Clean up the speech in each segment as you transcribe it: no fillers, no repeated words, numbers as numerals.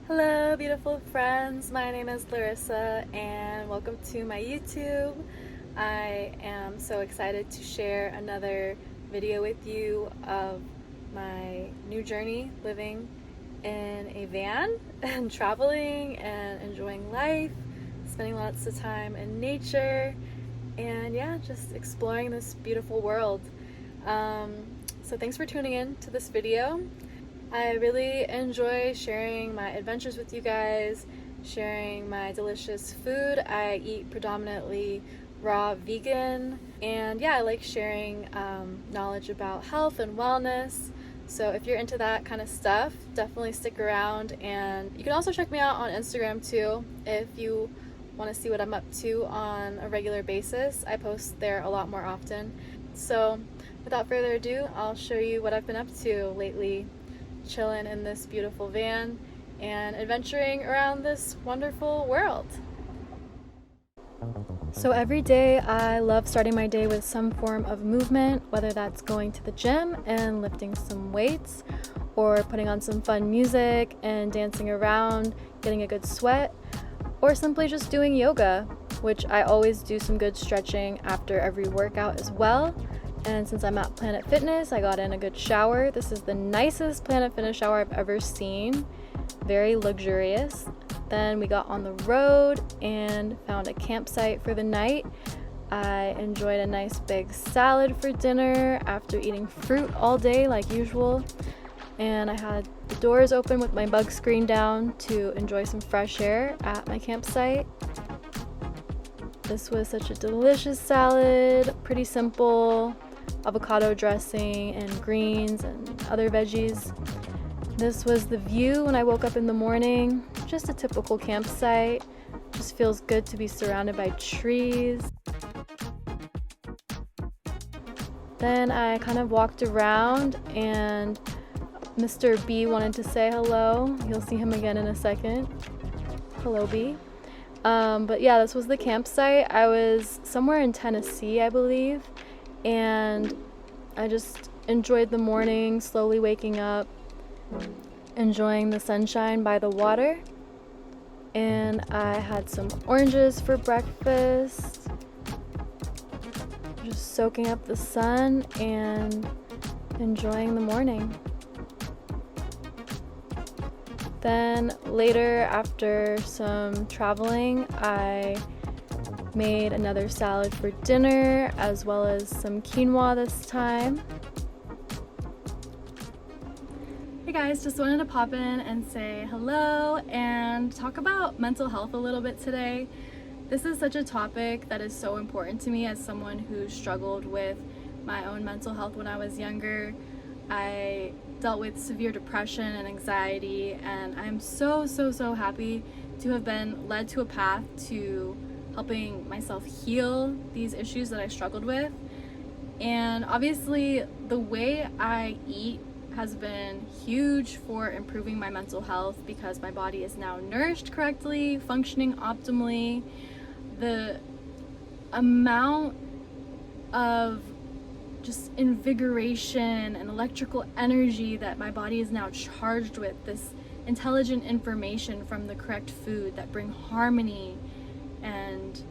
Hello, beautiful friends. My name is Larissa, and welcome to my YouTube. I am so excited to share another video with you of my new journey living in a van and traveling and enjoying life, spending lots of time in nature, and yeah, just exploring this beautiful world. So thanks for tuning in to this video. I really enjoy sharing my adventures with you guys, sharing my delicious food. I eat predominantly raw vegan, and yeah, I like sharing knowledge about health and wellness. So if you're into that kind of stuff, definitely stick around. And you can also check me out on Instagram too if you want to see what I'm up to on a regular basis. I post there a lot more often. So without further ado, I'll show you what I've been up to lately. Chilling in this beautiful van and adventuring around this wonderful world. So every day I love starting my day with some form of movement, whether that's going to the gym and lifting some weights, or putting on some fun music and dancing around, getting a good sweat, or simply just doing yoga, which I always do some good stretching after every workout as well. And since I'm at Planet Fitness, I got in a good shower. This is the nicest Planet Fitness shower I've ever seen. Very luxurious. Then we got on the road and found a campsite for the night. I enjoyed a nice big salad for dinner after eating fruit all day like usual. And I had the doors open with my bug screen down to enjoy some fresh air at my campsite. This was such a delicious salad, pretty simple. Avocado dressing and greens and other veggies. This was the view when I woke up in the morning. Just a typical campsite. Just feels good to be surrounded by trees. Then I kind of walked around and Mr. B wanted to say hello. You'll see him again in a second. Hello, B. But yeah, this was the campsite. I was somewhere in Tennessee, I believe. And I just enjoyed the morning, slowly waking up, enjoying the sunshine by the water. And I had some oranges for breakfast, just soaking up the sun and enjoying the morning. Then later, after some traveling, I made another salad for dinner, as well as some quinoa this time. Hey guys, just wanted to pop in and say hello and talk about mental health a little bit today. This is such a topic that is so important to me as someone who struggled with my own mental health when I was younger. I dealt with severe depression and anxiety, and I'm so happy to have been led to a path to helping myself heal these issues that I struggled with. And obviously the way I eat has been huge for improving my mental health because my body is now nourished correctly, functioning optimally. The amount of just invigoration and electrical energy that my body is now charged with, this intelligent information from the correct food that bring harmony and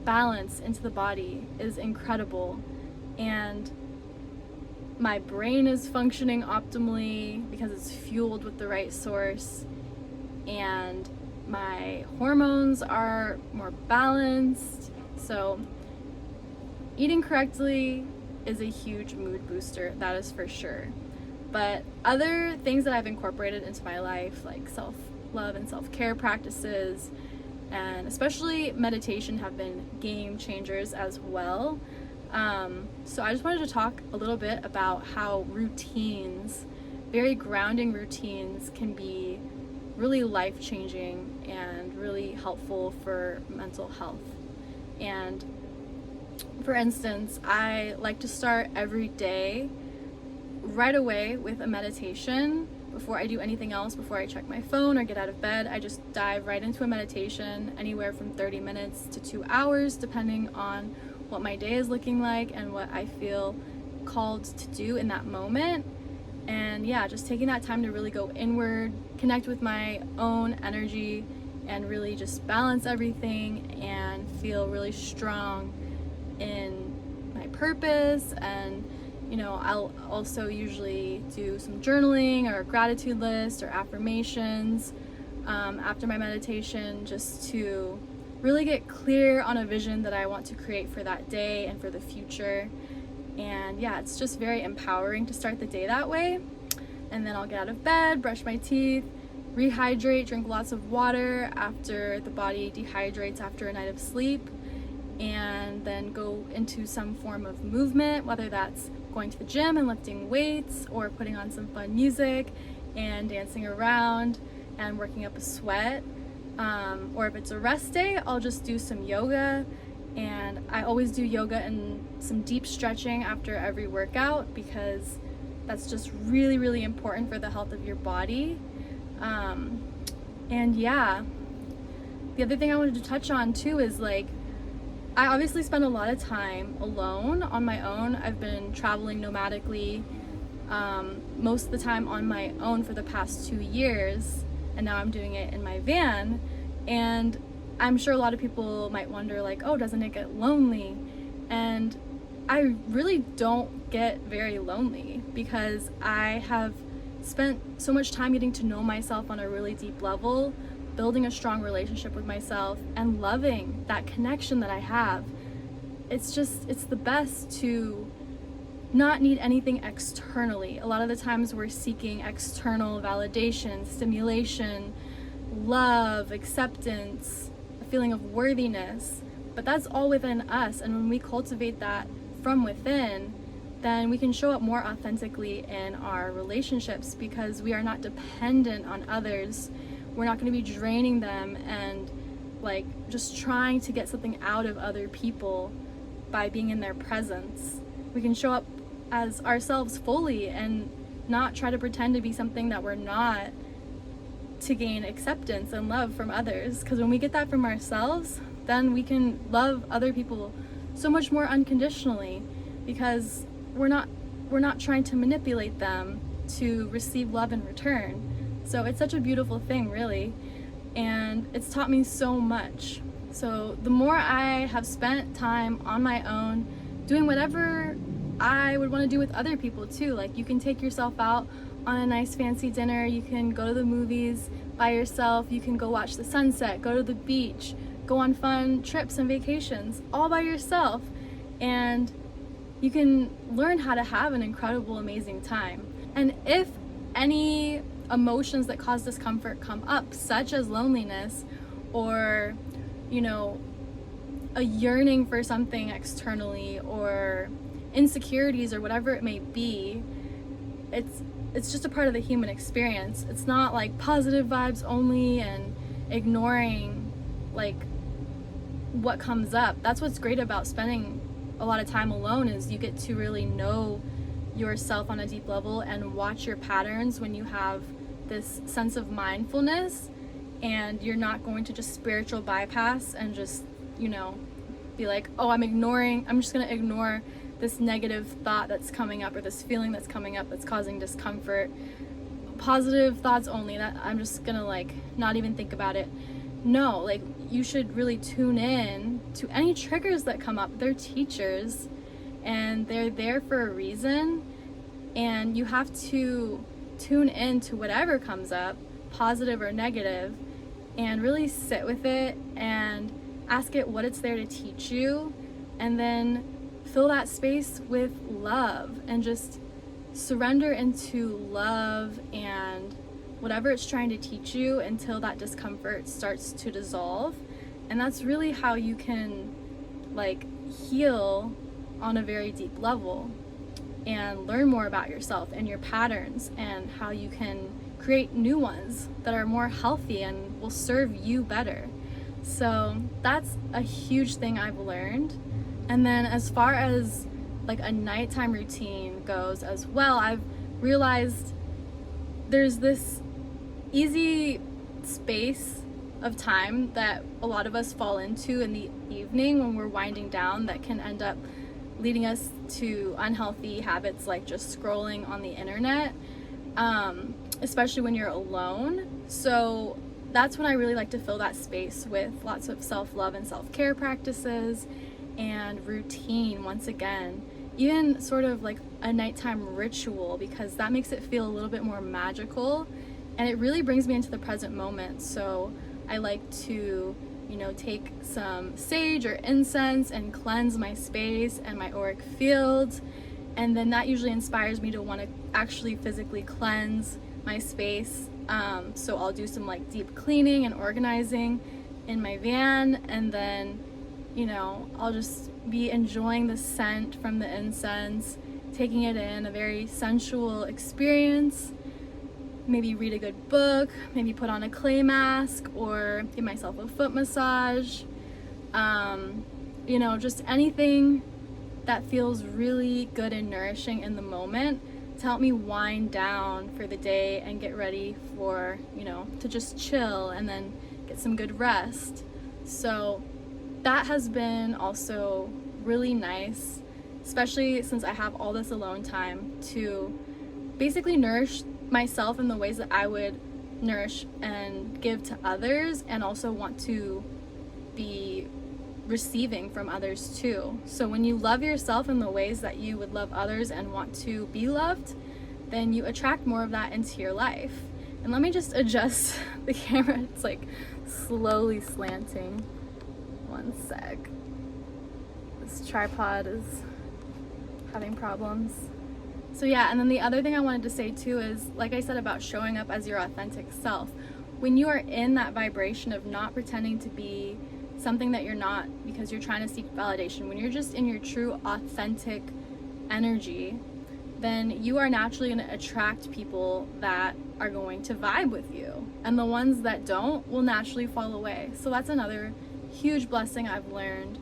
balance into the body is incredible. And my brain is functioning optimally because it's fueled with the right source, and my hormones are more balanced. So eating correctly is a huge mood booster, that is for sure. But other things that I've incorporated into my life, like self-love and self-care practices, and especially meditation, have been game changers as well. So I just wanted to talk a little bit about how routines, very grounding routines, can be really life-changing and really helpful for mental health. And for instance, I like to start every day right away with a meditation. Before I do anything else, before I check my phone or get out of bed, I just dive right into a meditation, anywhere from 30 minutes to 2 hours, depending on what my day is looking like and what I feel called to do in that moment. And yeah, just taking that time to really go inward, connect with my own energy, and really just balance everything and feel really strong in my purpose. And I'll also usually do some journaling or a gratitude list or affirmations after my meditation, just to really get clear on a vision that I want to create for that day and for the future. And yeah, it's just very empowering to start the day that way. And then I'll get out of bed, brush my teeth, rehydrate, drink lots of water after the body dehydrates after a night of sleep, and then go into some form of movement, whether that's going to the gym and lifting weights, or putting on some fun music and dancing around and working up a sweat. Or if it's a rest day, I'll just do some yoga. And I always do yoga and some deep stretching after every workout, because that's just really, really important for the health of your body. And yeah, the other thing I wanted to touch on too is, like, I obviously spend a lot of time alone, on my own. I've been traveling nomadically most of the time on my own for the past 2 years, and now I'm doing it in my van. And I'm sure a lot of people might wonder, like, oh, doesn't it get lonely? And I really don't get very lonely, because I have spent so much time getting to know myself on a really deep level, building a strong relationship with myself, and loving that connection that I have. It's the best to not need anything externally. A lot of the times we're seeking external validation, stimulation, love, acceptance, a feeling of worthiness, but that's all within us. And when we cultivate that from within, then we can show up more authentically in our relationships, because we are not dependent on others. We're not going to be draining them and like just trying to get something out of other people by being in their presence. We can show up as ourselves fully and not try to pretend to be something that we're not, to gain acceptance and love from others. Because when we get that from ourselves, then we can love other people so much more unconditionally, because we're not trying to manipulate them to receive love in return. So it's such a beautiful thing, really, and it's taught me so much. So the more I have spent time on my own doing whatever I would want to do with other people too, like you can take yourself out on a nice fancy dinner, you can go to the movies by yourself, you can go watch the sunset, go to the beach, go on fun trips and vacations all by yourself, and you can learn how to have an incredible, amazing time. And if any emotions that cause discomfort come up, such as loneliness or, a yearning for something externally, or insecurities, or whatever it may be, it's just a part of the human experience. It's not like positive vibes only and ignoring like what comes up. That's what's great about spending a lot of time alone, is you get to really know yourself on a deep level and watch your patterns when you have this sense of mindfulness, and you're not going to just spiritual bypass and just be like, oh, I'm just gonna ignore this negative thought that's coming up, or this feeling that's coming up that's causing discomfort. Positive thoughts only, that I'm just gonna like not even think about it. No, like you should really tune in to any triggers that come up. They're teachers and they're there for a reason, and you have to tune in to whatever comes up, positive or negative, and really sit with it and ask it what it's there to teach you, and then fill that space with love and just surrender into love and whatever it's trying to teach you until that discomfort starts to dissolve. And that's really how you can like heal on a very deep level and learn more about yourself and your patterns, and how you can create new ones that are more healthy and will serve you better. So that's a huge thing I've learned. And then as far as like a nighttime routine goes as well, I've realized there's this easy space of time that a lot of us fall into in the evening when we're winding down, that can end up leading us to unhealthy habits like just scrolling on the internet. especially when you're alone. So that's when I really like to fill that space with lots of self-love and self-care practices and routine. Once again, even sort of like a nighttime ritual, because that makes it feel a little bit more magical and it really brings me into the present moment. So I like to, you know, take some sage or incense and cleanse my space and my auric field, and then that usually inspires me to want to actually physically cleanse my space. So I'll do some like deep cleaning and organizing in my van, and then, you know, I'll just be enjoying the scent from the incense, taking it in, a very sensual experience. Maybe read a good book, maybe put on a clay mask or give myself a foot massage. You know, just anything that feels really good and nourishing in the moment to help me wind down for the day and get ready for, you know, to just chill and then get some good rest. So that has been also really nice, especially since I have all this alone time to basically nourish myself in the ways that I would nourish and give to others, and also want to be receiving from others too. So when you love yourself in the ways that you would love others and want to be loved, then you attract more of that into your life. And let me just adjust the camera. It's like slowly slanting. One sec. This tripod is having problems. So yeah, and then the other thing I wanted to say too is, like I said about showing up as your authentic self, when you are in that vibration of not pretending to be something that you're not because you're trying to seek validation, when you're just in your true authentic energy, then you are naturally going to attract people that are going to vibe with you, and the ones that don't will naturally fall away. So that's another huge blessing I've learned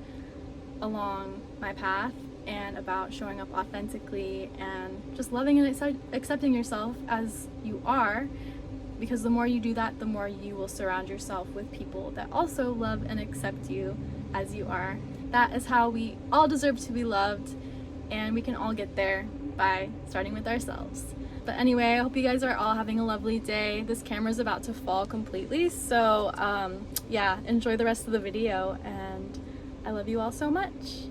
along my path, and about showing up authentically and just loving and accepting yourself as you are, because the more you do that, the more you will surround yourself with people that also love and accept you as you are. That is how we all deserve to be loved, and we can all get there by starting with ourselves. But anyway, I hope you guys are all having a lovely day. This camera's about to fall completely, so yeah, enjoy the rest of the video, and I love you all so much.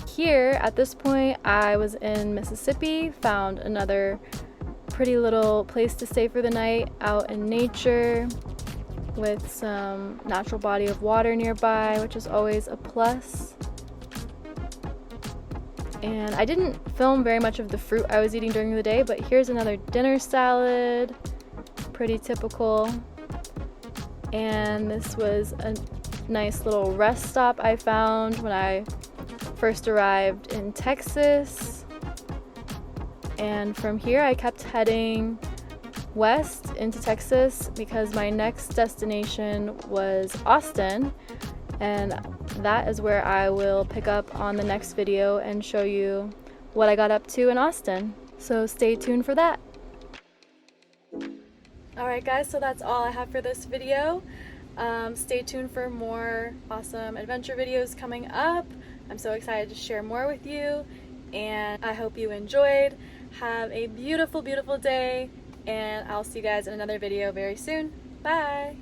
Here, at this point, I was in Mississippi, found another pretty little place to stay for the night out in nature with some natural body of water nearby, which is always a plus. And I didn't film very much of the fruit I was eating during the day, but here's another dinner salad, pretty typical. And this was a nice little rest stop I found when I first arrived in Texas. And from here I kept heading west into Texas because my next destination was Austin, and that is where I will pick up on the next video and show you what I got up to in Austin. So stay tuned for that. Alright guys, so that's all I have for this video. Stay tuned for more awesome adventure videos coming up. I'm so excited to share more with you, and I hope you enjoyed. Have a beautiful, beautiful day, and I'll see you guys in another video very soon. Bye!